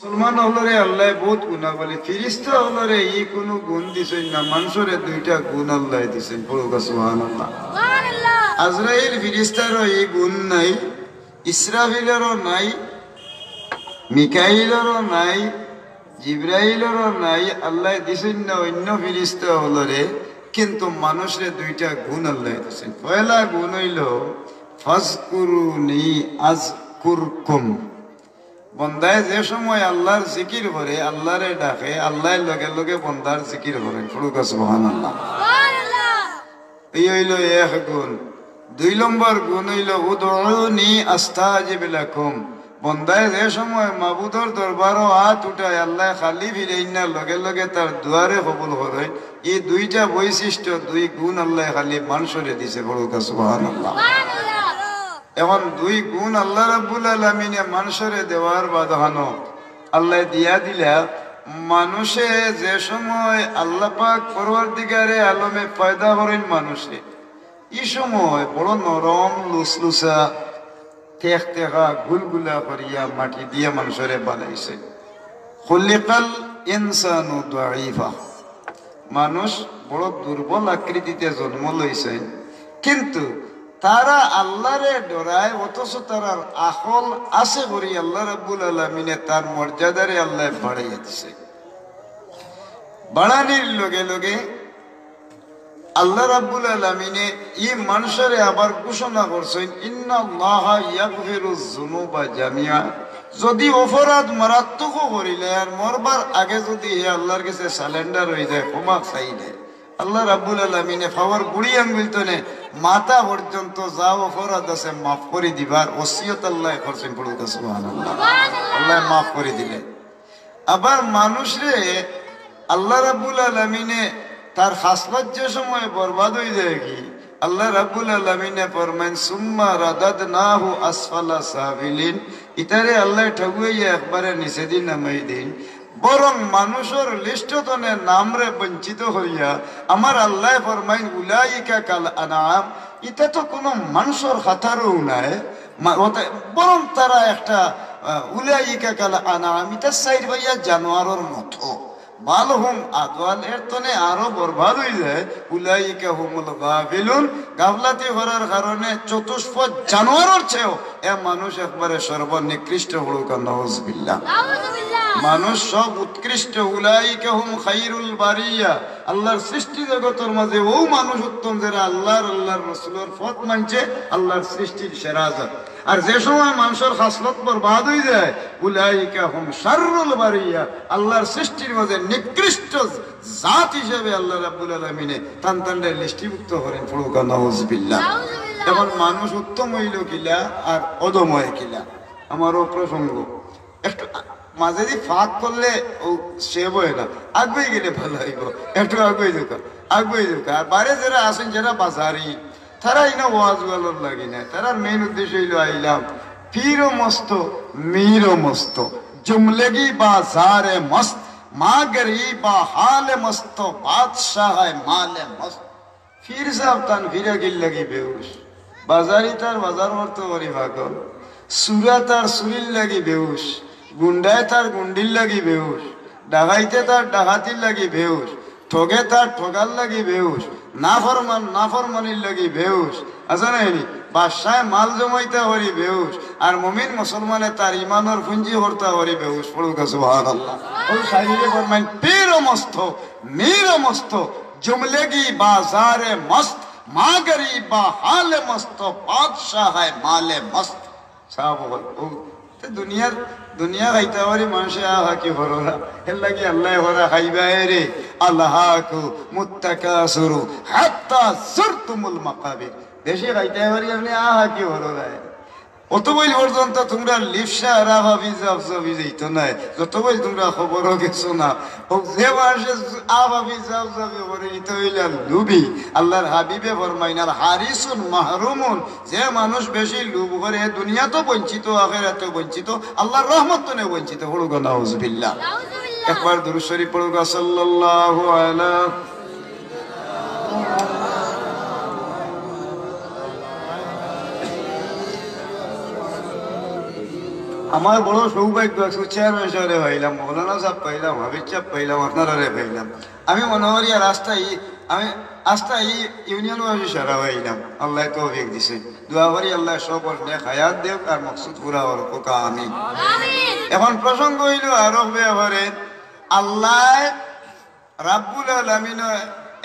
মুসলমান হলরে আল্লাহ বহুত গুণা বলে, ফিরিস্তা হলরে ই কোনো গুণ দিছেন না, মানুষরে দুইটা গুণ আল্লাহ দিছেন। পড়ুকা সুবহানাল্লাহ। আজরাইল ফিরিস্তারও এই গুণ নাই, ইসরাফিলেরও নাই, মিকাইলেরও নাই, জিব্রাইলেরও নাই। আল্লাহ দিছেন না অন্য ফিরিস্তা হলরে, কিন্তু মানুষরে দুইটা গুণ আল্লাহ দিছেন। পয়লা গুণ হইল ফাজকুরুনি আযকুরকুম। বন্দায় যে সময় আল্লাহর জিকির করে, আল্লাহরে ডাকে, আল্লাহর লগে লগে বন্দার জিকির করেন। পড়ুকা সুবহানাল্লাহ। এই হইল এক গুণ। ২ নম্বর গুণ হইল উদউনি আস্তাজিব লাকুম। বন্দায় যে সময় মাবুদর দরবারও হাত উঠায়, আল্লাহ খালি ফিরেন না, লগে লগে তার দুয়ারে কবুল করে। এই দুইটা বৈশিষ্ট্য, ২ গুণ আল্লাহ খালি মানুষরে দিছে। পড়ুকা সুবহানাল্লাহ। এখন ২ গুণ আল্লাহ রাব্বুল আলামিনে মানুষরে দেওয়ার বাধানো আল্লাহ দিয়া দিলা। মানুষে যে সময় আল্লাহ পাক পরওয়ারদিগারে আলমে পয়দা করেন মানুষে, এই সময় বড় নরম লুসলুসা তেখ তেখা গুলগুলা করিয়া মাটি দিয়া মানুষরে বানাইছে। খুলিকাল ইনসানু দাঈফা। মানুষ বড় দুর্বল আকৃতিতে জন্ম লইছে, কিন্তু তারা আল্লাহরে ডরায়, অথচ তারা আখল আছে করি আল্লাহ রাব্বুল আলামিনে তার মর্যাদারে আল্লাহ বাড়াইয়া দিছে। বাড়ানির লগে লগে আল্লাহ রাব্বুল আলামিনে এই মানুষেরে আবার ঘোষণা করছেন, ইন্নাল্লাহা ইয়াগফিরুয যুনুবা জামিআ। যদি অপরাধ মারাত্মক করিলে আর মরবার আগে যদি আল্লাহর কাছে সালেন্ডার হয়ে যায়, ক্ষমা চাই দেয়, আল্লাহ রাব্বুল আলামিনে পাওয়ার বুড়ি আঙ্গুল তনে মাথা পর্যন্ত যা অপরাধ আছে মাফ করে দিবার ওসিয়ত আল্লাহ করছেন। পড়ুকা সুবহানাল্লাহ। আল্লাহ মাফ করে দিলেন। আবার মানুষরে আল্লাহ রাব্বুল আলামিনে তার খাসলত যে সময় বরবাদ হয়ে যায়, কি আল্লাহ রাব্বুল আলামিনে ফরমান সুম্মা রাদাদনাহু আসফালা সাফিলিন। ইতারে আল্লাহ ঠগুইয়া একবারে নিচে দিন নামাই দিন, বরং মানুষের লিস্টতনে নামরে বঞ্চিত হইয়া আমার আল্লাহ ফরমাইন উলাইকা কাল আনাম। এটা তো কোনো মানুষের খাতারও নাই, বরং তারা একটা উলাইকা কাল আনাম, এটা সাইড ভাইয়া জানোয়ারের মতো। বালহুম আদওয়াল, এর তনে আরো বরবাদ হয়ে যায়। উলাইকা হুমুল গাফিলুন। গাফলাতি করার কারণে চতুষ্পদ জানোয়ারের চেয়েও এ মানুষ একবারে সর্বনিকৃষ্ট। হলুকা নাউজুবিল্লাহ। মানুষ সব উৎকৃষ্ট। উলাইকা হুম খাইরুল বারিয়া। আল্লাহর সৃষ্টি জগতের মাঝে ও মানুষ উত্তম যারা আল্লাহর রাসূলের পথ মানছে, আল্লাহর সৃষ্টির সেরা জাত। আর যে সময় মানুষের খাসলত বরবাদ হয়ে যায়, উলাইকা হুম শাররুল বারিয়া। আল্লাহর সৃষ্টির মাঝে নিকৃষ্ট জাত হিসেবে আল্লাহ রাব্বুল আলামিনে তানতানদের লিস্টিভুক্ত করেন। পড়ুকা নাউজুবিল্লাহ। এখন মানুষ উত্তম হইল কিলা আর অদম হয় কিলা, আমারও প্রসঙ্গ একটু মাঝে দিয়ে ফাঁক করলে ও সেব হয় না, আগুয়ে গেলে ভালো হইব। একটু আগুয়ে যাক। আর বাইরে যারা আসেন, যারা বাজারি, তারা ইনা ওয়াজ ওয়ালোর লাগি না। তারা মেইন উদ্দেশ্য হইল আইলাম পীরও মস্ত মীরও মস্ত, জুমলেগি বাজারে মস্ত, মা গরিবা হালে মস্ত, বাদশাহ মালে মস্ত। ফির সাহেব তান ফিরা গিল লাগি বেউস, বাজারি তার বাজার মর্ত করি ভাগল, সুরা তার সুরিল লাগি বেউস, গুন্ডায় তার গুন্ডির লাগি বেউস, ডাকাইতে তার ডাকাতির লাগি বেউস, ঠগে তার ঠগার লাগি বেউস, নাফরমানির লাগি বেউস। আছে না এনি বাদশায় মাল জমাইতে হরি বেউস, আর মুমিন মুসলমানে তার ইমানের পুঞ্জি হরতা হরি বেউস। পড়ুকা সুবহানাল্লাহ। ওই শাইরে ফরমাইন পীরও মস্ত মীরও মস্ত, জুমলেগি বাজারে মস্ত, মা গরিবা হালে মস্ত, বাদশাহ মালে মস্ত। দুনিয়া খাইতে পারি মানুষে আহা কি হরা, এর লাগি আল্লাহ হরা খাইবা রে। আল্লাহু মুত্তাকাসিরু হাত্তা যুরতুমুল মাকাবির। বেশি খাইতে পারি আপনি আহা কি হরা, অত বই পর্যন্ত তোমরা লিপসা রাভাবি জাবজাবি যাইতো না, যত বই তোমরা খবরও গেছো না। যে মানুষে আভাবি জাবজাবি করে ইতো হইলা লুবি। আল্লাহর হাবিবে ফরমাইনাল হারিসুন মাহরুমুন। যে মানুষ বেশি লুব করে দুনিয়া তো বঞ্চিত, আখিরাতে বঞ্চিত, আল্লাহর রহমত তো নেই বঞ্চিত। পড়ুগা নাউজুবিল্লাহ। একবার দুরূদ শরীফ পড়ুগা সাল্লাল্লাহু আলাইহি। আমার বড় সৌভাগ্য চেয়ারম্যান সাহেব পাইলাম, মৌলানা সাহেব পাইলাম, হাবিজ সাহেব পাইলাম, আপনারা পাইলাম। আমি মনে করি আর আস্থাই ইউনিয়ন সারা পাইলাম। আল্লাহ তৌফিক দিছে, দোয়া করি আল্লাহ সব নেক হায়াত দেব আর মকসুদ পুরা হল পোকা। আমি এখন প্রসঙ্গ হইল আরো ব্যাপারে। আল্লাহ রাব্বুল আলামিন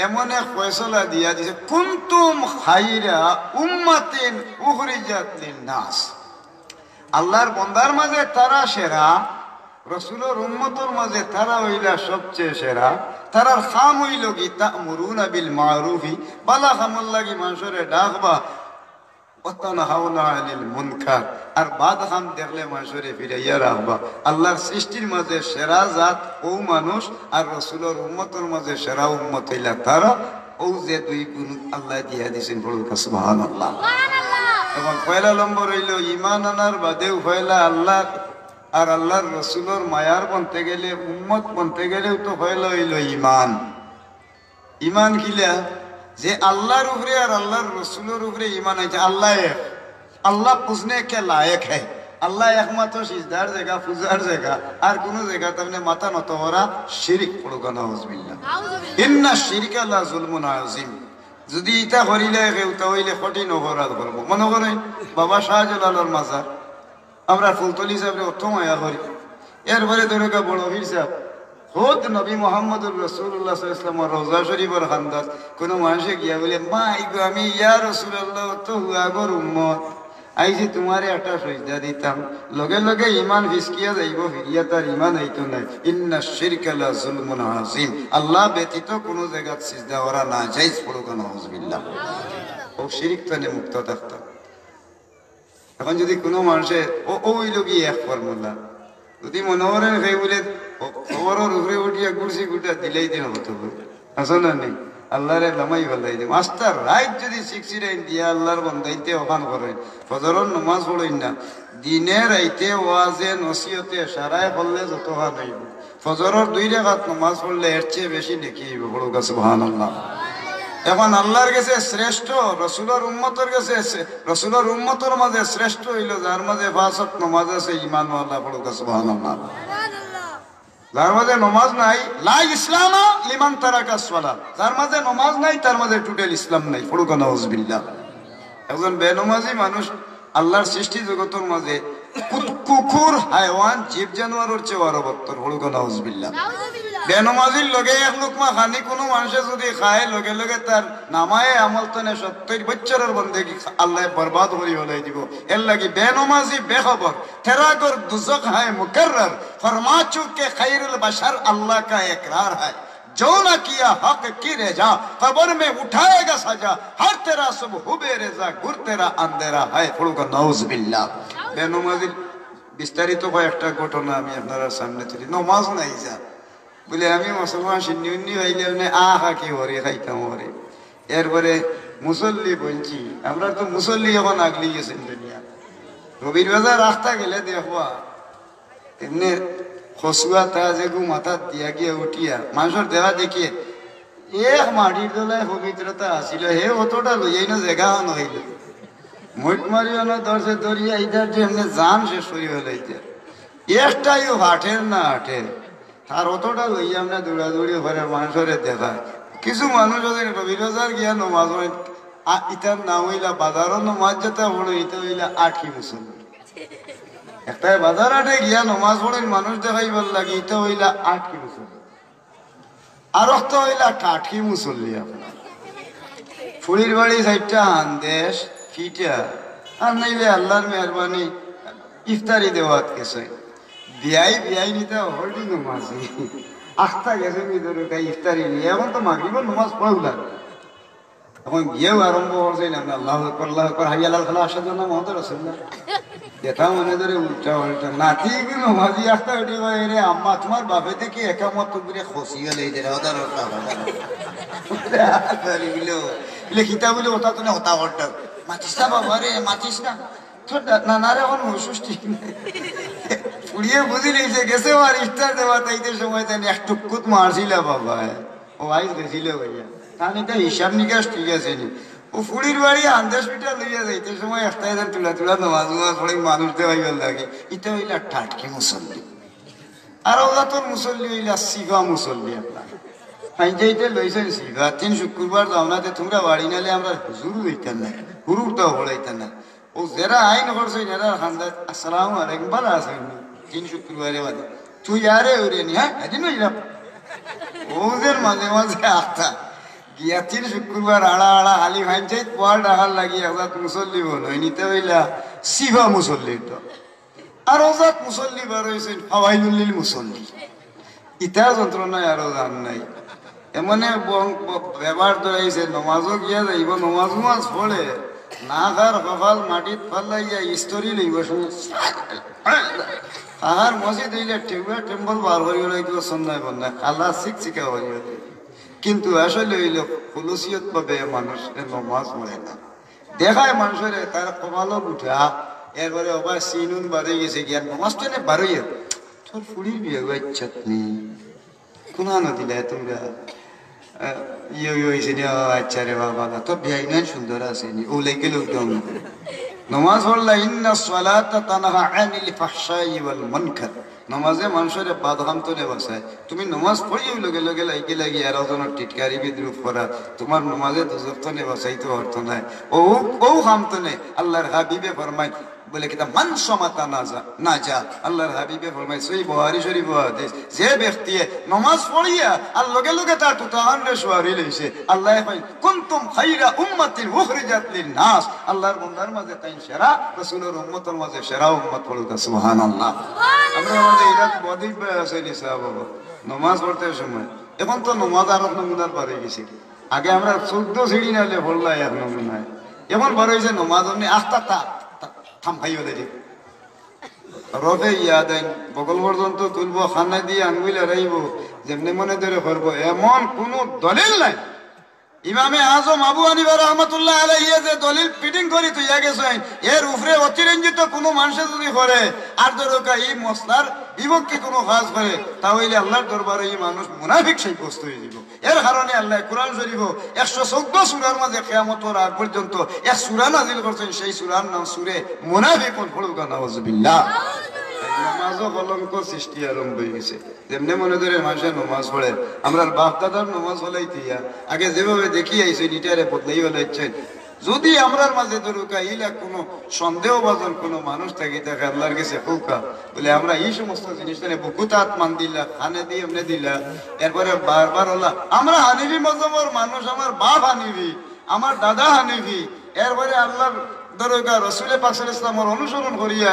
এমন এক ফয়সলা দিয়া দিছে, কুনতুম খাইরা উম্মাতিন উখরিজাত লিন-নাস। আল্লাহর বন্দার মাঝে তারা সেরা, রসুলের উম্মতের মাঝে তারা হইলা সবচেয়ে সেরা। তারার খাম হইল কি তা'মুরুনা বিল মারুফি, বালা খামল লাগি মানুষরে ডাকবা, ওয়া তানহাউনা আনিল মুনকার, আর বাদ খাম দেখলে মানুষরে ফিরাইয়া রাখবা। আল্লাহর সৃষ্টির মাঝে সেরা জাত ও মানুষ, আর রসুলের উম্মতের মাঝে সেরা উম্মত হইলা তারা। ও যে দুই গুণ আল্লাহ দিয়া দিয়েছেন, বলুন সুবহানাল্লাহ। এখন পয়লা নম্বর হইল ইমান আনার বাদেও পয়লা আল্লাহ আর আল্লাহর রসুলের মায়ার বনতে গেলে, উম্মত বনতে গেলেও তো পয়লা হইল ইমান। ইমান কিলা যে আল্লাহর উপরে আর আল্লাহর রসুলের উপরে ইমান আছে। আল্লাহ পুজনে কে লায়ক হ্যায়, আল্লাহ একমাত্র সিজদার জায়গা, পূজার জায়গা, আর কোন জায়গা তেমনি মাথা নত করা শিরিক পড়ুক। নাউযুবিল্লাহ, ইন্না শিরকা লা যুলমুন আযীম। যদি ইটা করিলে কেউটা হইলে কঠিন অপরাধ করবো। মনে করেন বাবা শাহজালালের মাজার আমরা ফুলতলি সাহেবের অর্থ মায়া করি, এরপরে ধরে বড় পীর সাহেব খোদ নবী মোহাম্মদুর রাসূলুল্লাহ সাল্লাল্লাহু আলাইহি ওয়াসাল্লাম রওজা শরীফের খান্দাস কোন মানুষে গিয়া বলে, মা ইগো আমি ইয়া রাসূলুল্লাহ তো হুয়াগর উম্মত, আইছি তোমারে একটা সজদা দিতাম, লগে লগে ইমান ফিসকিয়া যাইব, ফিরিয়া তার ইমান হইতো নাই। ইন্না শিরকা লা যুলমুন আযীম। আল্লাহ ব্যতীত কোন জায়গা সিজদা করা না জায়েজ। পড়ুক নাউযুবিল্লাহ। ও শিরিক থেকে মুক্ত থাকতাম। এখন যদি কোনো মানুষের ওই লোকই এক ফর্মুলা যদি মনে করেন সেই বলে খবরের উপরে উঠিয়া গুড়ছি গুটা দিলেই দিন হতো, আসলে নেই আল্লাহরে লামাই ফেলাই দিম। আস্তার রাইট যদি 69 দিয়া আল্লাহর বন্দাইতে ওখান করেন, ফজরের নামাজ পড়েন না, দিনে রাইতে ওয়াজে নসিহতে সারায় পড়লে যত হাত হইব, ফজরের 2 রাকাত নামাজ পড়লে এর চেয়ে বেশি নেকি হইব। বড় সুবহানাল্লাহ। এখন আল্লাহর কাছে শ্রেষ্ঠ, রসুলের উম্মতের কাছে, রসুলের উম্মতের মাঝে শ্রেষ্ঠ হইল যার মাঝে 5 ওয়াক্ত নামাজ আছে, ঈমানওয়ালা। বড় সুবহানাল্লাহ। যার মাঝে নমাজ নাই, লা ইসলামা লিমান তারাকা সালাত, যার মাঝে নমাজ নাই তার মাঝে টোটাল ইসলাম নাই। পড়ুক নাউযুবিল্লাহ। একজন বেনমাজি মানুষ আল্লাহর সৃষ্টি জগতের মাঝে কুকুর, হায়ওয়ান, জীব জানোয়ারের চেয়ে আরো বত্তর। পড়ুক নাউযুবিল্লাহ। বেনমাজির লগে এক লুকমা খানি কোনো মানুষে যদি খায়, লগে লগে তার নামায় আমল তনে 70 বছরের বন্দেগী আল্লাহ বরবাদ করি হলাই দিব। এর লাগি বেনমাজি বেখবর, তেরাগর দুজক হায় মুকরর, ফরমা চুকে খৈরুল বশর अल्लाह का इकरार है, जो न किया हक की रेजा कब्र में उठाएगा सजा, हर तेरा सुबह बेरेजा गुर तेरा अंधेरा है। पढ़ूगा नाउजुबिल्लाह। बेनमाজির বিস্তারিত একটা ঘটনা আমি আপনাদের সামনে তুলি। নমাজ নাই যা বলে আমি মুসলমান শিন্নি হইলে আহা কি হরে খাইতাম হরে। এরপরে মুসল্লি বলছি, আমরা তো মুসল্লি এখন আগলি গেছেন দুনিয়া। রবির বাজার রাস্তা গেলে দেখবা এমনি খসুয়া তা যে গু মাথা দিয়া গিয়ে উঠিয়া মানুষের দেওয়া দেখিয়ে এক মাটির দোলায় পবিত্রতা আসিল, হে অতটা লইয়াই না জায়গা নহইল, মুট মারিও না দর্শে দরিয়া ইধার যে এমনি জান শেষ হয়ে হলাইতে একটাইও হাটের না হাটের, আর অতটা লইয়া আমরা দৌড়াদৌড়ি করে মানুষের দেখা। কিছু মানুষ ওদের রবির বাজার গিয়া নমাজ ইটার নাম হইলা বাজারও নমাজ যেটা বড়, ইটা হইলা আঠি মুসলমান। একটা বাজার আটে গিয়া নমাজ পড়েন মানুষ দেখাইবার লাগে, ইটা হইলা আঠি মুসল্লি, আর একটা হইলা কাঠি মুসল্লি। আপনার ফুলির বাড়ি 4টা আন্দেশ ফিটা, আর নাইলে আল্লাহর মেহরবানি ইফতারি দেওয়াত গেছে, বিয়াই নিতে হল্ডি নমাজ আখতা গেছে ভিতরে ইফতারি নিয়ে। এখন তো মাগরিবের নমাজ পড়লাম, এখন গিয়েও আরম্ভ করছে না আল্লাহু আকবার আল্লাহু আকবার হাইয়া আলাল ফালাহ আশহাদু আন্না মুহাম্মাদার রাসূলুল্লাহ। এটা মনে ধরে উল্টা উল্টা নাতি নমাজি আখতা উঠে রে আম্মা তোমার বাপে থেকে একামত করে খসি গেলে ওদের লেখিতা বলে ওটা তো হতা করতে মাতিস না বাবা রে, মাতিস না তোর নানারে এখন অসুস্থ পুড়িয়ে বুঝি নিয়েছে গেছে আর ইফতার দেওয়া তাইতে সময় তাই এক টুকুত মারছিল বাবা, ও আইস গেছিল ভাইয়া, তাহলে তো হিসাব নিকাশ ঠিক আছে নি। ও ফুড়ির বাড়ি আন্দাজ পিঠা লইয়া যাইতে সময় একটা এদের তুলা তুলা নমাজ নমাজ পড়ে মানুষ দেওয়াইবার লাগে। এটা হইলা টাটকি মুসল্লি। আর ওরা তোর মুসল্লি হইলা সিভা মুসল্লি। আপনার যাইতে লইছেন সিভা 3 শুক্রবার যাওনাতে তোমরা বাড়ি নালে আমরা হুজুর হইতেন না, হুরুরটাও হলাইতেন না। ও যারা আইন করছেন এরা খান্দা আসসালামু আলাইকুম ভালো আছেন 3 শুক্রবারে বাদে তুই আরে ওরে নি। হ্যাঁ এদিন হইলাম ওদের মাঝে মাঝে আত্মা গিয়া 3 শুক্রবার আড়া আড়া আলি ভাইঞ্চাই পোয়াল ডাকার লাগিয়ে ওজাত মুসল্লি বল নিতে হইলা সিভা মুসল্লির তো। আর ওজাত মুসল্লি বার হয়েছেন ফাওয়াইলুল মুসল্লি। ইটার যন্ত্রণায় আরো জান নাই এমনে ব্যবহার ধরাইছে নমাজও গিয়া যাইব নমাজ নমাজ পড়ে না খার কপাল মাটিত ফালাইয়া স্তরি লইব আহার মসজিদ হইলে টেম্পল বার করিব লাগিব সন্ধ্যায় বন্যায় খালা শিক্ষিকা হইব। কিন্তু আসলে হইল খুলুসিয়ত পাবে মানুষ নমাজ পড়ে না দেখায় মানুষের তার কপালও উঠা এরপরে আবার সিনুন বাড়ে গেছে গিয়ার নমাজটা নে বারোই তোর ফুড়ির বিয়ে চাটনি কোনা নদীলা তোমরা ইয়ে হয়েছে নি। আচ্ছা রে বাবা তোর বিয়ে নাই সুন্দর আছে নি ও লেগে লোক নমাজ পড়লা ইন্না সালাতা তানহা আনিল ফাহশাই ওয়াল মুনকার। নমাজে মানুষের বাধাম তো নে বসায়। তুমি নমাজ পড়িও লগে লগে লাগি লাগি আর ওজনের টিটকারি বিদ্রুপ করা তোমার নমাজে দুজক তো নে বসাই তো অর্থ নাই। ও খাম তো নে আল্লাহর হাবিবে ফরমায় বলে কিতা মান সমাতা না যা আল্লাহর হাবিবে ফরমায় সহিহ বুখারী শরীফ হাদিস যে ব্যক্তি নমাজ পড়িয়া আর লগে লগে তার তুতাহান রে শুয়ারি লইছে আল্লাহ কয় কুনতুম খায়রা উম্মাতিন উখরিজাত লিন-নাস। আল্লাহর বান্দার মাঝে তাই সেরা রাসূলের উম্মতের মাঝে সেরা উম্মত পড়ুকা সুবহানাল্লাহ। আমরা আমাদের ইরাক বদিক আছে নিসা বাবা নমাজ পড়তে সময় এখন তো নমাজ আর নমুনার পারে গেছে। আগে আমরা 14 সিঁড়ি নালে পড়লাই আর নমুনায় এখন বড় হইছে নমাজ অমনি আস্তা থাম খাইও দেখি রফে ইয়াদ আইন বগল পর্যন্ত তুলবো খানা দিয়ে আঙ্গুল রাইব যেমনি মনে ধরে করবো এমন কোন দলিল নাই। ইমামে আজম আবু হানিফা রাহমাতুল্লাহ আলাইহি যে দলিল ফিটিং করি তুইয়া গেছেন এর উপরে অতিরঞ্জিত কোনো মানুষে যদি করে আর দরকার এই মশলার বিপক্ষে কোনো কাজ করে তাহলে আল্লাহর দরবারে এই মানুষ মুনাফিক সাব্যস্ত হয়ে যাব। এর কারণে আল্লাহ কোরআন শরীফ 114 সূরার মাঝে কিয়ামতের আগ পর্যন্ত এক সূরা নাযিল করেছেন। সেই সূরার নাম সূরা মুনাফিকুন। পড়ুকা নাউযুবিল্লাহ। নমাজও কলঙ্ক সৃষ্টি আরম্ভ হয়ে গেছে। যেমনি মনে ধরে মানুষে নমাজ পড়ে আমরা বাপ দাদার নমাজ হলাইতিয়া আগে যেভাবে দেখি আইছে নিটারে বদলাই হলাইছেন। যদি আমরার মাঝে ধরুকা ইলা কোনো সন্দেহভাজন কোনো মানুষ থাকি থাকে আল্লাহর কাছে হোকা বলে আমরা এই সমস্ত জিনিসটা বুকুতাত মান দিলা খানে দিয়ে এমনি দিলা এরপরে বারবার হলা আমরা হানিফি মজহবের মানুষ আমার বাপ হানিফি আমার দাদা হানিফি এরপরে আল্লাহর দরগা রাসূলে পাক সাল্লাল্লাহু আলাইহি ওয়াসাল্লামের অনুসরণ করিয়া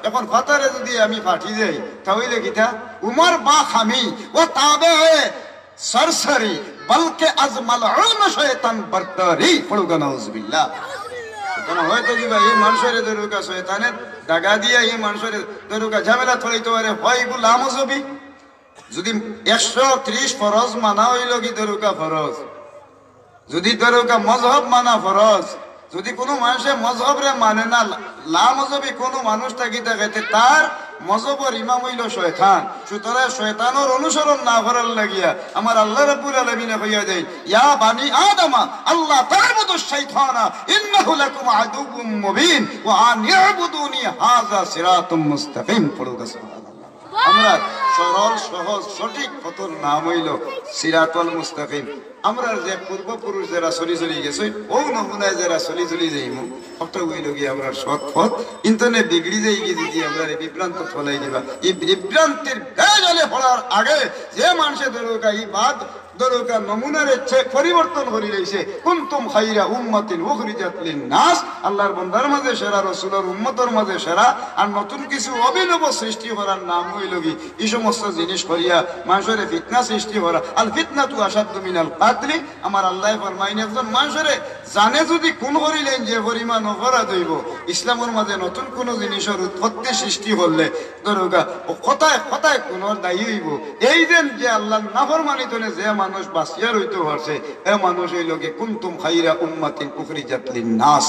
এখন ফাতারে যদি আমি পাঠি যাই তাহলে কিটা উমর বা খামি ও তাবে সরসরি বলকে আজমাল উলম শয়তান বরতারি। পড়ুকা নাউযুবিল্লাহ। কেন হয়তো কি ভাই এই মানুষের দরগা শয়তানের দাগা দিয়া এই মানুষের দরগা ঝামেলা থইতে পারে হয় গুলাম হবি। যদি 130 ফরজ মানা হইল কি দরগা ফরজ, যদি দরগা মযহব মানা ফরজ, যদি কোনো মানুষের মযহবরে মানে না লা মযহবি কোনো মানুষ থাকি থাকে তার মযহবের ইমাম হইল শয়তান। সুতরাং শয়তানের অনুসরণ না করার লাগিয়া আমার আল্লাহ রাব্বুল আলামিন কইয়া দেন ইয়া বানি আদম আল্লাহ তা'বুদুশ শাইতানা ইন্নাহু লাকুম আদুউম মুবিন ওয়া আন ইয়াবুদুনি হাযা সিরাতুম মুস্তাকিম। পড়ুকা সুবহানাল্লাহ। আমরা সরল সহজ সঠিক পথের নাম হইল সিরাতুল মুস্তাকিম। আমরা যে পূর্বপুরুষ যারা চলি চলি গেছে ও নমুনায় যারা চলি চলি যাইমু হঠাৎ হইল গিয়ে আমরা সৎ পথ ইন্টারনে বিগড়ি যাই গিয়ে যদি আমরা বিভ্রান্ত ফলাই দিবা এই বিভ্রান্তির গায়ে পড়ার আগে যে মানুষের দরকার এই বাদ দরকার নমুনার পরিবর্তন করে রয়েছে কুনতুম খায়রা উম্মাতিন উখরিজাত লিন-নাস। আল্লাহর বান্দার মাঝে সেরা রাসূলের উম্মতের মাঝে সেরা আর নতুন কিছু অভিনব সৃষ্টি করার নাম হইল কি এই সমস্ত জিনিস করিয়া মানুষের ফিতনা সৃষ্টি করা। আল ফিতনাতু আশাদ্দু মিনাল কাতলি। আমার আল্লাহ ফরমাইন একজন মানুষের জানে যদি কোন করিলেন যে পরিমাণ অপরাধ হইব ইসলামের মাঝে নতুন কোন জিনিসের উৎপত্তি সৃষ্টি করলে দরগা ও কথায় কথায় কোন দায়ী হইব। এই যে আল্লাহর নাফরমানি তনে যে মানুষ বাঁচিয়া রইতে পারছে এ মানুষ হইল কি কুনতুম খায়রা উম্মাতিন উখরিজাত লিন-নাস।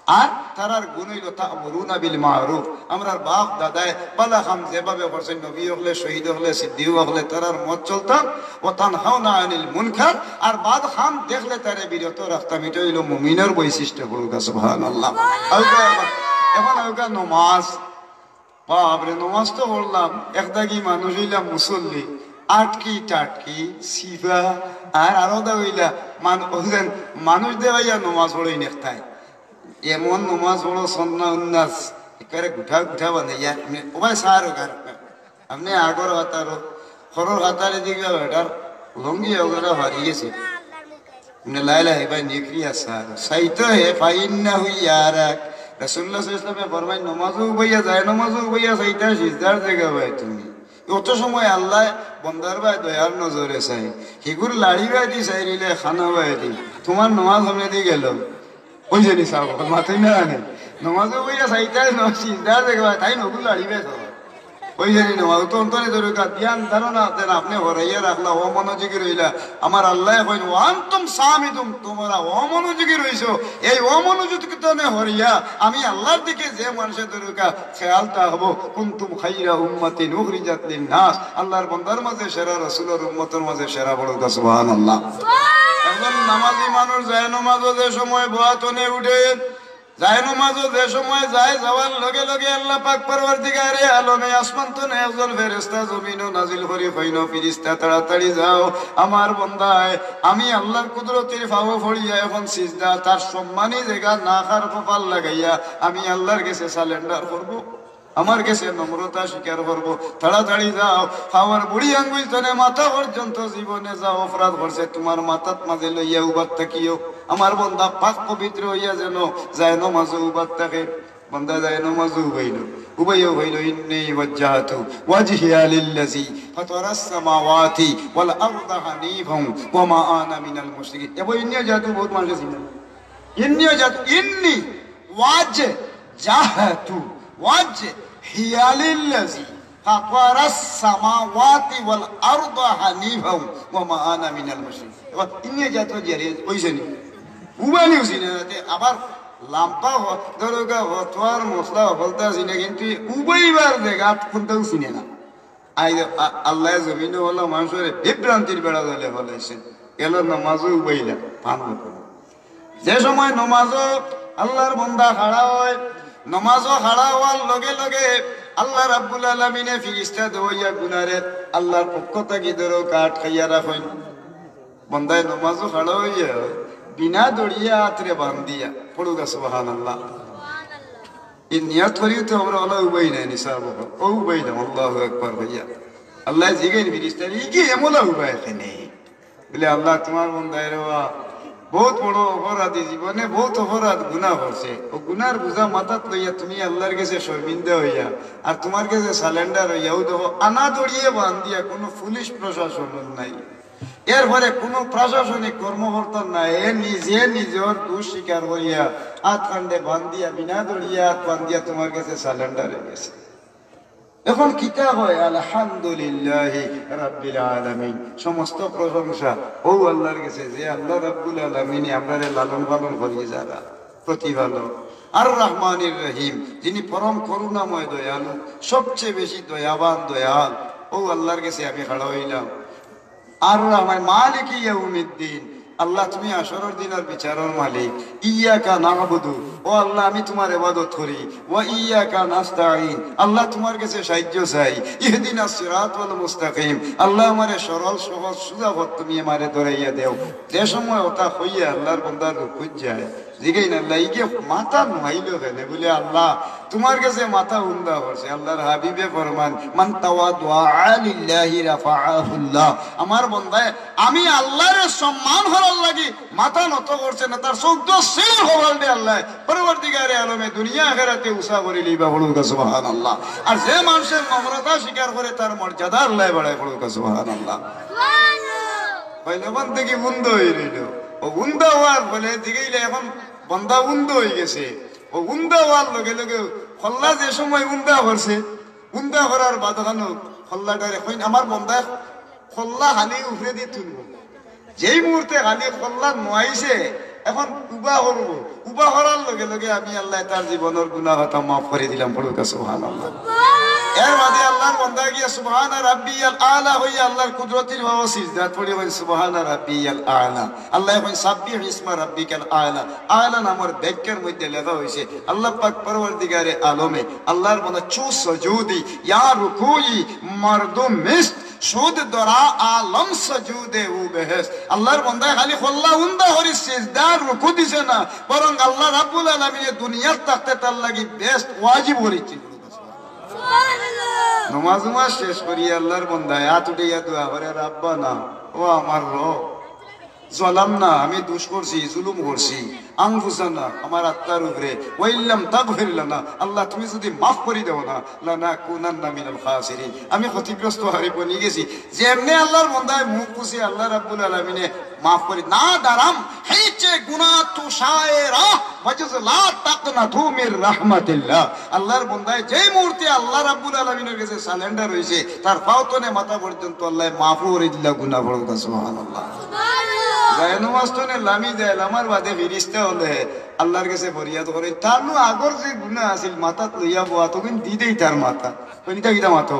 আর তারার গুণ হইল তা'মুরুনা বিল মা'রুফ। আমরার বাপ দাদায় বালা খাম যেভাবে করছেন, নবী হলে, শহীদ হলে, সিদ্দিক হলে তারার মত চলতাম। ও তানহাউনা আনিল মুনকার, আর বাদ খাম দেখলে তারে বিরত রাখতাম। এটা হইল মুমিনের বৈশিষ্ট্য। বলুন সুবহানাল্লাহ। এখন ওইটা নমাজ, বাপরে নমাজ তো পড়লাম, একদাগি মানুষ হইলাম মুসল্লি, আটকি টাটকি সিফা আর আরো দা হইলা মানুষ দেওয়াইয়া নমাজ পড়ই নেকতায়। এমন নমাজ পড়ো সন্না উন্নাস একেবারে গুঠা গুঠা বানাইয়া ওবাই সার আপনি আগর হাতারো খরর হাতারে দিকে এটার লঙ্গি ওগুলো হারিয়ে গেছে। লাইলা হেবাই নিকরিয়া সার সাইতো হে ফাইন্না হুইয়া রাখ। রাসূলুল্লাহ সাল্লাল্লাহু আলাইহি ওয়াসাল্লাম ফরমায় নমাজও বইয়া যায়, নমাজও বইয়া সাইতা সিজদার জায়গা ভাই তুমি অত সময় আল্লাহ বন্দার ভাই দয়ার নজরে চাই, হিগুর লাড়ি ভাই দি চাইলে খানা ভাই দি তোমার নমাজ সামনে দিয়ে গেল ওই জানি চাব মাথায় না আনে নমাজও বইয়া চাইতাই সিজদার জায়গা ভাই তাই নগুলো লাড়ি ভাই চাব ওই জানি নমাজ তো অন্তরে দরকার ধ্যান ধারণা দেন আপনি হরাইয়া রাখলা অমনোযোগী রইলা। আমার আল্লাহ কইন ওয়ান্তুম সামিদুম, তোমরা অমনোযোগী রইছো। এই অমনোযোগী তনে হরিয়া আমি আল্লাহর দিকে যে মানুষের দরকার খেয়াল থাকবো। কুনতুম খাইরা উম্মাতিন উখরিজাত লিন-নাস, আল্লাহর বান্দার মাঝে সেরা, রাসূলের উম্মতের মাঝে সেরা। বড় সুবহানাল্লাহ। এখন নামাজি মানুষ যায় নামাজও যে সময় বোয়াতনে উঠে যায়, নামাজও যে সময় যায়, যাওয়ার লগে লগে আল্লাহ পাক পরওয়ারদিগারে আলমে আসমান তো একজন ফেরেশতা জমিনও নাজিল করি কইনো ফেরেশতা তাড়াতাড়ি যাও, আমার বান্দায় আমি আল্লাহর কুদরতের ফাও ফড়িয়া এখন সিজদা তার সম্মানী জায়গা না খার কপাল লাগাইয়া আমি আল্লাহর কাছে সারেন্ডার করব, আমার কাছে নম্রতা স্বীকার করবো। তাড়াতাড়ি যাও, আমার বুড়ি আঙ্গুল তনে মাথা পর্যন্ত জীবনে যাও অপরাধ করছে তোমার মাথাত মাঝে লইয়া উবাদ থাকিও। আমার বন্দা পাক পবিত্র হইয়া যেন যায় নমাজে উবাদ থাকে। বন্দা যায় নমাজে উবাইও হইল ইন্নী ওয়াজ্জাহতু ওয়াজহিয়া লিল্লাযী ফাতারাস সামাওয়াতি ওয়াল আরদা হানিফান ওয়া মা আনা মিনাল মুশরিকিন। এবং ইন্নী জাতু বহুত মানুষ ছিল, ইন্নী জাতু ইন্নী ওয়াজজাহতু ওয়াজহিয়া লিল্লাযী ফাতারাস সামাওয়াতি ওয়াল আরদা হানিফান ওয়া মা আনা মিনাল মুশরিকিন। এবং ইন্নী জাতু জেরে ওইসনি উবানি উসিনে আবার লাম্পা দরগা হতোয়ার মশলা বলতে আসিনা, কিন্তু উবাইবার জায়গা কোনটাও চিনে না। আল্লাহ জমিনে হলো মানুষের বিভ্রান্তির বেড়া দলে বলেছেন এলো নমাজও উবাইলা পান। যে সময় নমাজও আল্লাহর বন্দা খাড়া হয়, নমাজও খাড়া হওয়ার লগে লগে আল্লাহ রাব্বুল আলামিনে ফিরিস্তা দইয়া গুনারে আল্লাহর পক্ষ থেকে ধরো কাঠ খাইয়া রাখেন। বন্দায় নমাজও খাড়া হইয়া বিনা দড়িয়া আতরে বান্ধিয়া পড়ুগা সুবহানাল্লাহ। এই নিয়ত করিও তো আমরা আল্লাহ উবাই নাই নিসাব ও উবাই না আল্লাহু আকবার ভাইয়া। আল্লাহ জিগাই ফিরিস্তা কি এমলা উবাই নেই বলে আল্লাহ তোমার বন্দায় রেওয়া বহুত বড় অপরাধী, জীবনে বহুত অপরাধ গুনাহ করছে, ও গুনার বুঝা মাথাত লইয়া তুমি আল্লাহর কাছে শর্মিন্দা হইয়া আর তোমার কাছে সালেন্ডার হইয়াও দেখো আনা দড়িয়ে বান্ধিয়া কোনো পুলিশ প্রশাসন নাই, এরপরে কোন প্রশাসনিক কর্মকর্তা নাই, এ নিজে নিজের দোষ স্বীকার করিয়া হাত কান্দে বান্ধিয়া বিনা দড়িয়া হাত বান্ধিয়া তোমার কাছে সালেন্ডারে গেছে। এখন কিতা হয় আলহামদুলিল্লাহ রাব্বিল আলামিন, সমস্ত প্রশংসা ও আল্লাহর কাছে যে আল্লাহ রাব্বুল আলামিন আমরারে লালন পালন করিয়ে যারা প্রতিপালক। আর রহমানির রহিম, যিনি পরম করুণাময় দয়ালু, সবচেয়ে বেশি দয়াবান দয়াল, ও আল্লাহর কাছে আমি খাড়া হইলাম। আর রহমান মালিক ইয়াউমিদ্দিন, আল্লাহ তুমি আসরের দিনের বিচারের মালিক। ইয়াকা না'বুদু, ও আল্লাহ আমি তোমার ইবাদত করি। ওয়া ইয়াকা নাস্তাঈন, আল্লাহ তোমার কাছে সাহায্য চাই। ইহদিনাস সিরাতাল মুস্তাকিম, আল্লাহ আমারে সরল সহজ সোজা পথ তুমি আমারে ধরাইয়া দেও। যে সময় ওটা হইয়া আল্লাহর বান্দার রুকুত যায় জিগাই না আল্লাহ ইকে মাথা নুহাইল কেন বলে আল্লাহ তোমার কাছে মাথা উন্দা করছে। আল্লাহর হাবিবে ফরমান মান তাওয়াদুআ লিল্লাহি রাফাআহুল্লাহ, আমার বান্দায় আমি আল্লাহর সম্মান করার লাগি মাথা নত করছে না, তার 14 সিল হওয়াল দে আল্লাহ পরবর্তীকারে আলমে দুনিয়া আখিরাতে উসা করে লিবা। বলুকা সুবহানাল্লাহ। আর যে মানুষের নম্রতা স্বীকার করে তার মর্যাদা আল্লাহ বাড়ায়। বলুকা সুবহানাল্লাহ। পয়লাবান থেকে বন্ধ হয়ে রইল, ও উন্দা হওয়ার বলে দিকেইলে এখন বন্দা উন্দ হয়ে গেছে। ও উন্দা হওয়ার লগে লগে খল্লা যে সময় উন্দা করছে, উন্দা করার বাদখানো খল্লাটারে আমার বন্দা খল্লা হালি উফরে দিয়ে তুলব। যেই মুহূর্তে হালি খল্লা নোয়াইছে এখন উবা করব, উবা করার লগে লগে আমি আল্লাহ তার জীবনের গুনাহ হতা মাফ করে দিলাম। পড়ুকা সুবহানাল্লাহ। এর মাঝে আল্লাহর বান্দা গিয়া সুবহানা রাব্বিয়াল আলা হইয়া আল্লাহর কুদরতির ভাবে সিজদা পড়ি বলেন সুবহানা রাব্বিয়াল আলা। আল্লাহ কই সাব্বিহ ইসমা রাব্বিকাল আলা। আলা নামের বাক্যের মধ্যে লেখা হইছে আল্লাহ পাক পরওয়ারদিগারে আলমে আল্লাহর বান্দা চু সুজুদি ইয়া রুকুই মারদুম মিস্ত সুদ দরা আলম সুজুদে ও বেহেস। আল্লাহর বান্দা খালি খল্লা উন্দা হরি সিজদার রুকু দিছে না, বরং আল্লাহ রাব্বুল আলামিন দুনিয়ার তাকতে তার লাগি বেস্ট ওয়াজিব করেছে। নমাজ শেষ করি আল্লাহর বান্দায় হাত উঠাইয়া দোয়া করে রাব্বানা ও আমার রব জলাম না, আমি দোষ করছি, জুলুম করছি, আনফুসানা আমার আত্মার উপরে, ওয়াইল্লাম তাগফির লানা আল্লাহ তুমি যদি মাফ করে দাও না লানাকুনান্না মিনাল খাসিরিন আমি ক্ষতিগ্রস্ত হয়ে বনি গেছি। যেমনি আল্লাহর বান্দায় মুখ পুষি আল্লাহ রাব্বুল আলামিনে মাফ করে না দারাম হেচে গুনাহ তুষায়রা ওয়াজজ লা তাকনাতু মির রাহমাতিল্লাহ। আল্লাহর বান্দায় যে মুহূর্তে আল্লাহ রাব্বুল আলামিনের কাছে সারেন্ডার হইছে তার পাওতনে মাথা পর্যন্ত আল্লাহ মাফ করে দিলা গুনাহ বড় সুবহানাল্লাহ। যায় নমাজনে লামি যায় আমার বাদে ফিরিস্তা হলে আল্লাহর কাছে ফরিয়াদ করে তার নো আগর যে গুনাহ আছিল মাথাত লইয়া বয়া তখন দি দেই তার মাথা কইতা কিটা মাথা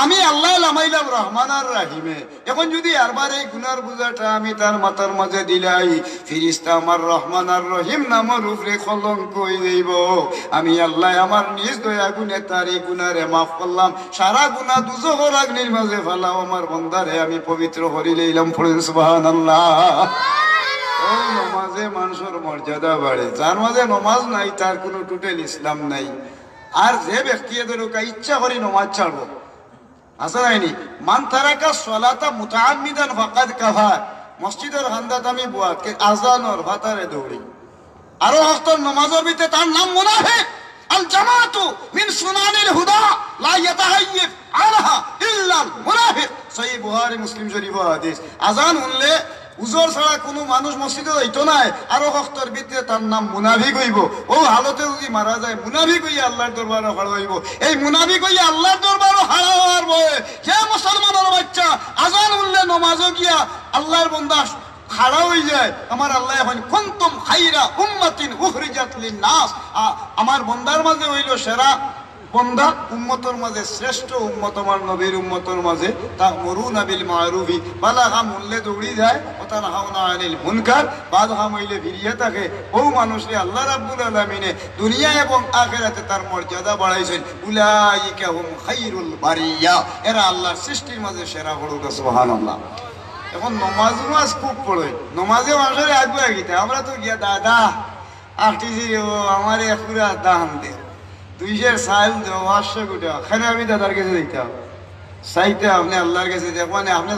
আমি আল্লাহ লামাইলাম রহমান আর রাহিমে। এখন যদি আরবার এই গুনার বোঝাটা আমি তার মাথার মাঝে দিলাই ফিরিস্তা আমার রহমান আর রহিম নামের উপরে কলঙ্ক হয়ে যাইব। আমি আল্লাহ আমার নিজ দয়া গুণে তার এই গুনারে মাফ করলাম, সারা গুনাহ দুজখের আগ্নির মাঝে ফেলাও আমার বন্দারে আমি পবিত্র করি লইলাম। পড়েন সুবহানাল্লাহ। ওই নমাজে মানুষের মর্যাদা বাড়ে, যার মাঝে নমাজ নাই তার কোনো টোটাল ইসলাম নাই। আর যে ব্যক্তি এদের ইচ্ছা করি নমাজ ছাড়বো আসা হয়নি মান তারাকা সলাতা মুতাআম্মিদান ফাকাদ কাফার। মসজিদের খান্দাত আমি বুয়াত কে আজানর ভাতারে দৌড়ি আরো হস্তর নামাজের ভিতরে তার নাম মুনাফিক। আল জামাতু মিন সুনানিল হুদা লা ইয়াতাহাইয়্যাব আনহা ইল্লা আল মুনাফিক। সহিহ বুখারী মুসলিম শরীফ হাদিস। আজান শুনলে উজোর ছাড়া কোনো মানুষ মসজিদে যাইতো নাই, আরো হস্তর ভিতরে তার নাম মুনাফিক হইব। ও হালতে যদি মারা যায় মুনাফিক হইয়া আল্লাহর দরবারে হারা হইব। এই মুনাফিক হইয়া আল্লাহর দরবারে হারা হওয়ার ভয়ে হে মুসলমানের বাচ্চা আজান শুনলে নমাজও গিয়া আল্লাহর বান্দা খাড়া হয়ে যায়। আমার আল্লাহ এখন কুনতুম খাইরা উম্মাতিন উখরিজাত লিন-নাস আমার বন্দার মাঝে হইল সেরা বন্দা, উম্মতের মাঝে শ্রেষ্ঠ উম্মত আমার নবীর উম্মতের মাঝে তা'মুরুনা বিল মা'রুফি বালাগা মুল্লে দৌড়ি যায় ও তানহাউনা আনিল মুনকার বাদহা মইলে ফিরিয়ে থাকে। ও মানুষরে আল্লাহ রাব্বুল আলামিনে দুনিয়া এবং আখিরাতে তার মর্যাদা বাড়াইছেন। উলাইকা হুম খায়রুল বারিয়া এরা আল্লাহর সৃষ্টির মাঝে সেরা। বড় সুবহানাল্লাহ। এখন নমাজ খুব পড়ে, নমাজে মানুষের আগে গিতে আমরা তো গিয়া দাদা আসতেছি আমার পুরা দাম দে 200 সাল দেও 500 কোটি খানে আমি দাদার কাছে দিতাম চাইতে আপনি আল্লাহর কাছে দেখবেন আপনি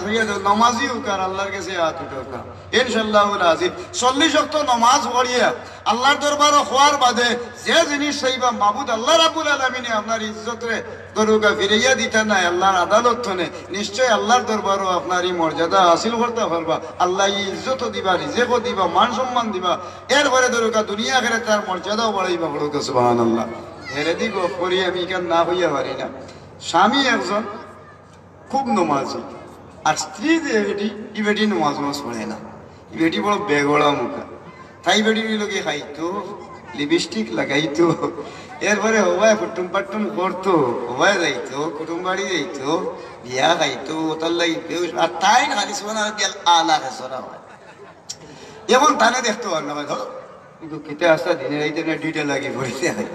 নমাজি হোক আর আল্লাহর কাছে হাত উঠা ইনশাআল্লাহ আজিব 40 ওয়াক্ত নমাজ পড়িয়া আল্লাহর দরবারে হওয়ার বাদে যে জিনিস চাইবা মাবুদ আল্লাহ রাব্বুল আলামিনে আপনার ইজ্জতরে দরগা ফিরাইয়া দিতে নাই আল্লাহর আদালত থনে নিশ্চয় আল্লাহর দরবারও আপনার এই মর্যাদা হাসিল করতে পারবা। আল্লাহ ইজ্জত দিবা, রিজেকও দিবা, মান সম্মান দিবা। এরপরে দরগা দুনিয়া আখিরাতে তার মর্যাদাও বাড়াইবা। বড় সুবহানাল্লাহ। হেরে দি গপ করি আমি কেন না হইয়া পারি না। স্বামী একজন খুব নমাজি আর স্ত্রী যে বেটি ই বেটি নমাজ পড়ে না, ই বেটি বড় বেগড়া মুখা। তাই বেটি লোকে খাইতো লিপস্টিক লাগাইতো, এরপরে হবাই ফুটুম পাটুম করতো, হবাই যাইতো কুটুম বাড়ি যাইতো, বিয়া খাইতো, তার লাগি আর তাই খালি সোনা গেল আলাকে সরা হয়। এখন তানে দেখতে পার না ভাই ধরো কিন্তু কেটে আসা দিনের এই দিনে ডিটে লাগি পড়িতে হয়।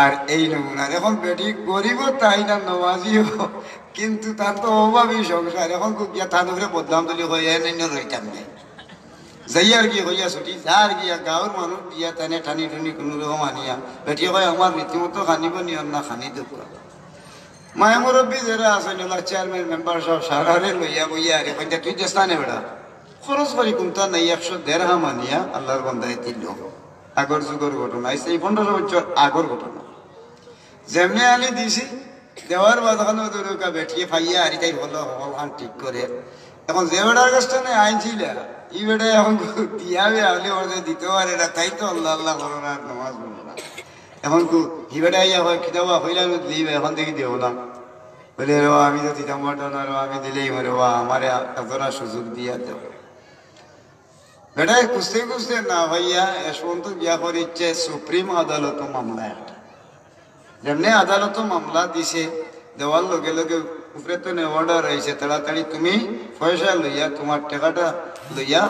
আর এই নমুনার এখন বেটি গরিব তাই না নমাজিও কিন্তু তার তো অভাবী সংসার। এখন গিয়া তার উপরে বদলাম তুলি হইয়া রইতাম নেই যাই আর কি হইয়া ছুটি যার গিয়া গাঁৱৰ মানুষ দিয়া তানে ঠানি ঠুনি কোনো রকম আনিয়া বেটি কয় আমার রীতিমতো খানিব নিয়ম না খানি দেব। মায়া মুরব্বী যারা আছে চেয়ারম্যান মেম্বার সব সারারে লইয়া বইয়া আরে কইটা তুই দেস্তানে বেড়া খরচ করি কুমতা নাই 100 দেড়হাম আনিয়া আল্লাহর বান্দায় দিল। আগর যুগের ঘটনা এই 1500 বছর আগর ঘটনা। যেমনি আনি দিছি দেওয়ার বাদখানো দুর্গা বেটিয়ে ফাইয়া আরি তাই ভালো হল ঠিক করে। এখন যে বেড়ার কাছটা নেই আইনছিল ই বেড়ে এখন দিয়াবে আহলে ওদের দিতে পারে না, তাই তো আল্লাহ আল্লাহ করো না নামাজ পড়ো না। এখন হি বেড়া ইয়া হয় খিদাবা হইলাম দিবে এখন দেখি দেও না বলে রে আমি তো দিতাম না, আমি দিলেই মরে আমার এতটা সুযোগ দিয়া দেব। বেটায় খুঁজতে খুঁজতে না ভাইয়া এসন্ত বিয়া করিচ্ছে সুপ্রিম আদালত মামলা একটা। যেমনি আদালত মামলা দিছে, দেওয়ার লগে লগে উপরে তো অর্ডার হয়েছে তাড়াতাড়ি তুমি পয়সা লইয়া তোমার টাকাটা লইয়া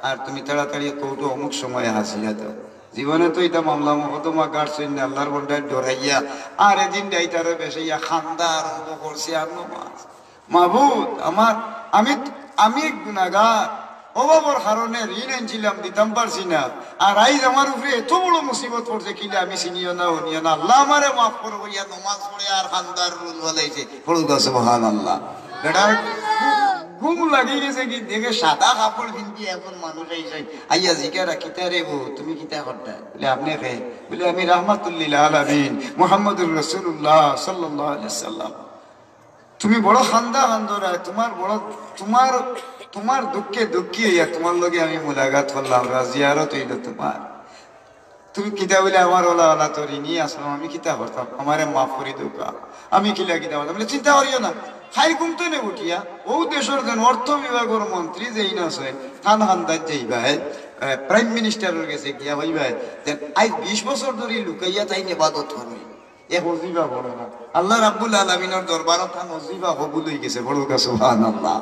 আর তুমি তাড়াতাড়ি কোর্টে অমুক সময় হাসিয়া দাও। জীবনে তো এটা মামলা মকদমা গাড়ছেন না, আল্লাহর বন্ধায় ডরাইয়া আর এদিন ডাইতারে বেসাইয়া খান্দা আরম্ভ করছে আর নমাজ। মাহবুদ আমার, আমি গুনাহগার, অভাবর কারণে ঋণ আনছিলাম দিতাম পারছি না, আর আইজ আমার উপরে এত বড় মুসিবত পড়ছে কিলে আমি চিনিও না উনিও না, আল্লাহ আমারে মাফ করো ইয়া নমাজ পড়ে আর খান্দার রুল বলাইছে পড়ুগা সুবহানাল্লাহ। বেটার ঘুম লাগি গেছে কি দেখে সাদা কাপড় পিন্দি এখন মানুষ আইছে আইয়া জিজ্ঞাসা কিতা রে বউ তুমি কিতা করতা? বলে আপনি কে? বলে আমি রাহমাতুল্লিল আলামিন মুহাম্মদুর রাসূলুল্লাহ সাল্লাল্লাহু আলাইহি ওয়াসাল্লাম। তুমি বড় খান্দা খান্দরা, তোমার দুঃখে দুঃখী হইয়া তোমার লগে আমি মুলাকাত করলাম, জিয়ারত হইল তোমার। তুমি কিতা বলে আমার ওলা ওলা তো ঋণী আসলাম, আমি কিতা করতাম, আমারে মাফ করে দোকা, আমি কিলা কিতা বলতাম। বলে চিন্তা করিও না, খাই ঘুমতে নে উঠিয়া ও দেশের যেন অর্থ বিভাগের মন্ত্রী যেই না থান খান্দার যাইবা প্রাইম মিনিস্টারের গেছে গিয়া হইবা আজ 20 বছর ধরে লুকাইয়া তাই নেবাদত হবে এ হজিবা বড় না। আল্লাহ রাব্বুল আলামিনের দরবারত থান হজিবা কবুল হয়ে গেছে বড় কা সুবহানাল্লাহ।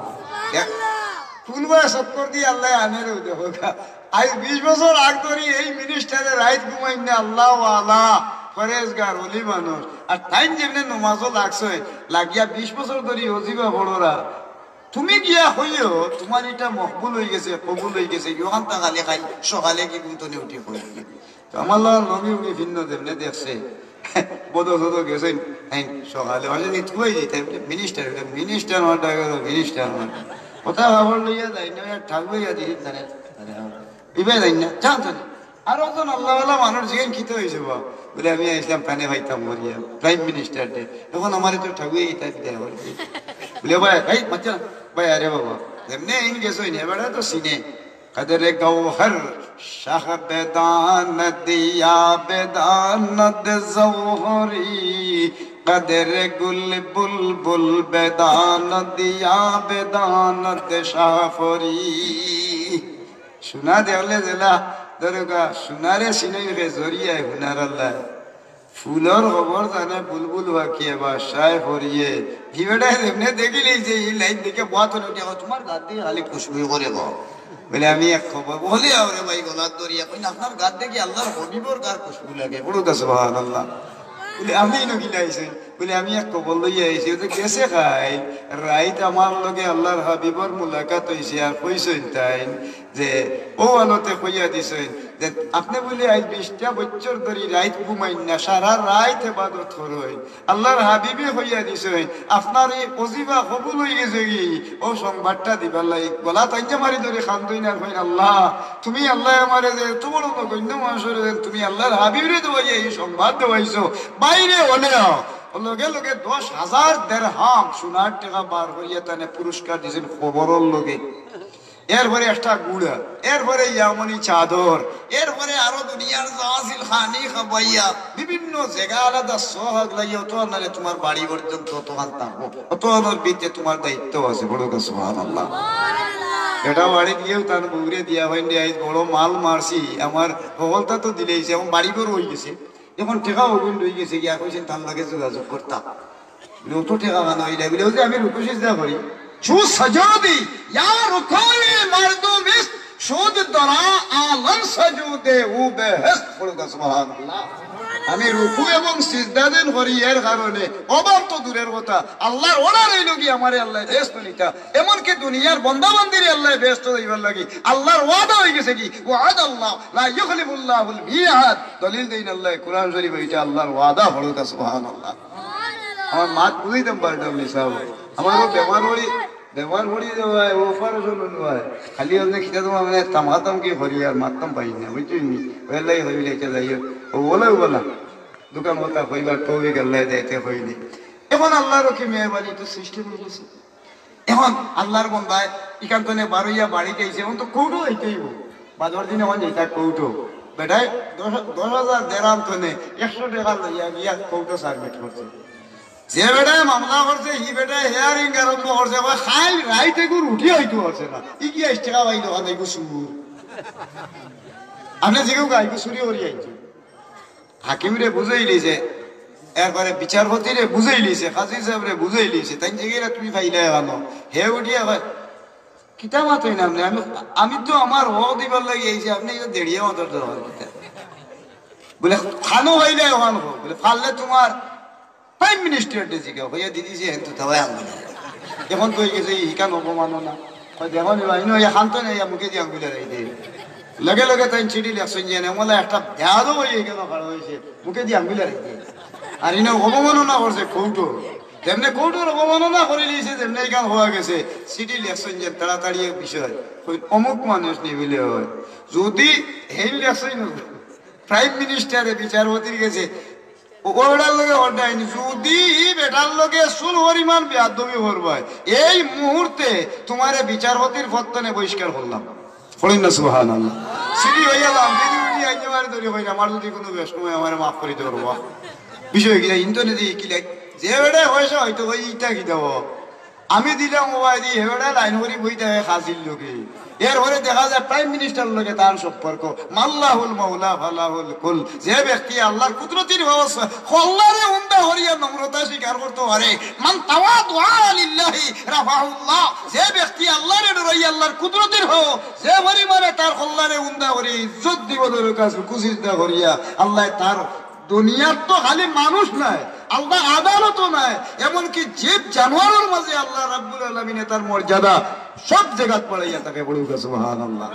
ফুলবা সত্তর দিয়ে আল্লাহ আনের দেখা আজ 20 বছর আগ ধরে এই মিনিস্টারের রাইত ঘুমাই না আল্লাহ আল্লাহ ফরেজগার ওলি মানুষ আর টাইম যেমনি নমাজও লাগছে লাগিয়া 20 বছর ধরে হজিবা বড়রা তুমি গিয়া হইও তোমার এটা মকবুল হয়ে গেছে কবুল হয়ে গেছে ওখান খালি খাই সকালে কি গুন্তনে উঠি করে তো আমার নবী উনি ভিন্ন যেমনি দেখছে বদল গেছেন সকালে অনেক থুয়াই যেতে মিনিস্টার মিনিস্টার কথা খবর লইয়া যাই না ঠাকুর দিদি জানে ইবে যাই না জানতো না আর একজন আল্লাহ মানুষ যেখানে খিতে হয়েছে বলে আমি ইসলাম পানে ভাইতাম মরিয়া প্রাইম মিনিস্টার ডে তখন আমার তো ঠাকুর দেওয়া বলে ভাই ভাই বাচ্চা ভাই আরে বাবা এমনি ইন গেছো এবার তো সিনে কদর গৌহর শাহ বেদান দিয়া বেদান জৌহরি কদর গুল বুলবুল বেদান দিয়া বেদান শাহফরি শোনা দেখলে জেলা দরগা সোনারে সিনাই জরিয়ায় হুনার আল্লাহ ফুলর খবর জানে বুলবুল বাকিয়ে বা শায় ফরিয়ে ভিবেটাই এমনি দেখিলেই যে এই লাইন দেখে বাত হলে তোমার গাত দিয়ে খালি খুশবু করে বলে আমি এক খবর বলে আরে ভাই গলার দরিয়া কই আপনার গাত দেখি আল্লাহর হবিবর গার খুশবু লাগে বড় সুবহানাল্লাহ। বলে আমি নগিলাইছেন বলে আমি এক খবর লইয়া আইছি তো গেছে খাই রাইত আমার লগে আল্লাহর হাবিবর মুলাকাত হইছে আর কইছেন তাই যে ও আলোতে কইয়া দিছেন যে আপনি বলে আজ 20টা বছর ধরে রাইত ঘুমাইন না সারা রাইত ইবাদত করই আল্লাহর হাবিবে কইয়া দিছেন আপনার এই ওজিফা কবুল হয়ে গেছে কি ও সংবাদটা দিবার লাগি গলা তাইজা মারি ধরে খান্দই না কই আল্লাহ তুমি আল্লাহ আমারে যে তোমার তো গণ্য মানুষের তুমি আল্লাহর হাবিবে দেওয়াই এই সংবাদ দেওয়াইছো বাইরে হলেও লগে লগে 10,000 দিরহাম সোনার টাকা বার হইয়া তানে পুরস্কার দিয়েছেন খবরের লগে। এরপরে একটা গুড়া, এরপরে ইয়ামনি চাদর, এরপরে আরো দুনিয়ার জাহাজিল খানি খাবাইয়া বিভিন্ন জায়গা আলাদা সোহাগ লাইয়া তো নালে তোমার বাড়ি পর্যন্ত তোমার থাকবো অত বিতে তোমার দায়িত্ব আছে বড় কা সুবহানাল্লাহ। এটা বাড়ি দিয়েও তার বউরে দিয়া হইনি আজ বড় মাল মারছি আমার হলতা তো দিলেইছে এবং বাড়ি ঘর হয়ে গেছে এখন টেকা অগুন রয়ে গেছে গিয়া কইছেন তার লাগে যোগাযোগ করতাম নত টেকা বানা হইলে বলে যে আমি রুকু সিজদা করি শু সাজদি ইয়া রুকুই মারদুম ইস শুদ দরা আলম সাজুদে উ বেহেশত পড়ুকা সুবহানাল্লাহ। আমি রুকু এবং সিজদা দেন করি এর কারণে অভাব তো দূরের কথা আল্লাহর অর্ডার হইল কি আমারে আল্লাহ বেহেশত দিতা এমনকি দুনিয়ার বান্দাবান্দিরে আল্লাহ বেহেশত দিবার লাগি আল্লাহর ওয়াদা হয়ে গেছে কি ওয়াদাল্লাহ লা ইখলিফুল্লাহুল মিআদ দলিল দেন আল্লাহ কুরআন শরীফ এটা আল্লাহর ওয়াদা পড়ুকা সুবহানাল্লাহ। আমার মাত বুঝাইতাম পারতাম নি সাহেব আমারও বেমার পড়ি দেওয়া অপারেশন হয় খালি আপনি খিদা তোমার মানে তামাতাম কি হরি আর মারতাম পাই না বুঝছি নি ওলাই হইলে এটা যাই ও বলা দোকান মতা হইবার টবি গেলে যাইতে হইনি। এখন আল্লাহর কি মেহরবানি তো সৃষ্টি হয়ে গেছে এখন আল্লাহর বন্দায় ইকান্তনে বারইয়া বাড়ি গেছে এখন তো কৌটো হইতেই বাজার দিন এখন যেটা কৌটো বেটায় 10,000 দেরাম তনে 100 টাকা লইয়া গিয়া কৌটো সাবমিট করছে যে বেটায় মামলা করছে হি বেটায় হেয়ারিং আরম্ভ করছে খাই রাইতে গুড় উঠি হইতে পারছে না ই কি 1 টাকা পাইলো অনেক সুর আপনি যেকেও গাইকে চুরি করি আইছো হাকিমরে বুঝাই লিছে এরপরে বিচারপতিরে বুঝাই লিছে কাজী সাহেবরে বুঝাই লিছে তাই জিগেরা তুমি ফাইলে আনো হে উঠিয়া কিতা মাতই না আমি তো আমার হক দিবার লাগে আইছি আপনি দেড়িয়ে মাতার দরকার বলে খানো হইলে ওখান হোক বলে ফাললে তোমার প্রাইম মিনিস্টার জিজ্ঞাসা হইয়া দিদি যে হেন তো তাই আঙ্গুল এখন কই গেছে ইকান অপমাননা দেখো নিবা শান্ত নেই মুখে দিয়ে আঙ্গুলে রাই দে লগে লগে তাই চিঠি লেখছেন যে মনে একটা দেহাদও হয়ে কেন খারাপ হয়েছে মুখে দিয়ে আঙ্গুলে রাই দে আর ইনে অপমাননা করছে কৌটো যেমনি কৌটোর অপমাননা করে নিয়েছে যেমনি এখান হওয়া গেছে চিঠি লেখছেন যে তাড়াতাড়ি বিষয় অমুক মানুষ নিবিলে হয় যদি হেই লেখছেন প্রাইম মিনিস্টারে বিচারপতির গেছে ওটার লগে অর্ডাইনি যদি বেটার লগে সুল পরিমাণ বেয়াদবি করবাই এই মুহূর্তে তোমারে বিচারপতির পত্তনে বহিষ্কার করলাম পড়েন না সুবহানাল্লাহ সিঁড়ি হয়ে গেলাম দিদি উঠি আইতে পারে তৈরি হই আমার যদি কোনো সময় আমার মাফ করে দেবো বিষয় কিনা ইন্টারনেট কি লাগ যে বেড়ে হয়েছে হয়তো ওই ইটা কি দেব আমি দিলাম মোবাইল দিয়ে হেবেড়া লাইন করি বই দেয় হাজির লোকে এরপরে দেখা যায় প্রাইম মিনিস্টার লগে তার সম্পর্ক মাল্লাহুল মাওলা ফালাহুল কুল যে ব্যক্তি আল্লাহর কুদরতির ব্যবস্থা আল্লাহরে উন্দা হরিয়া নম্রতা স্বীকার করতে পারে মান তাওয়াদু লিল্লাহি রাফাহুল্লাহ যে ব্যক্তি আল্লাহরে ডরাই আল্লাহর কুদরতির হও যে পরিমাণে তার আল্লাহরে উন্দা হরি ইজ্জত দিব দরের কাছে কুচিন্তা করিয়া আল্লাহ তার দুনিয়ার তো খালি মানুষ নাই আল্লাহ আদালতও নাই এমনকি জীব জানোয়ারের মাঝে আল্লাহ রাব্বুল আলামিন তার মর্যাদা সব জায়গা পড়াইয়া তাকে বলুক সুবহানাল্লাহ।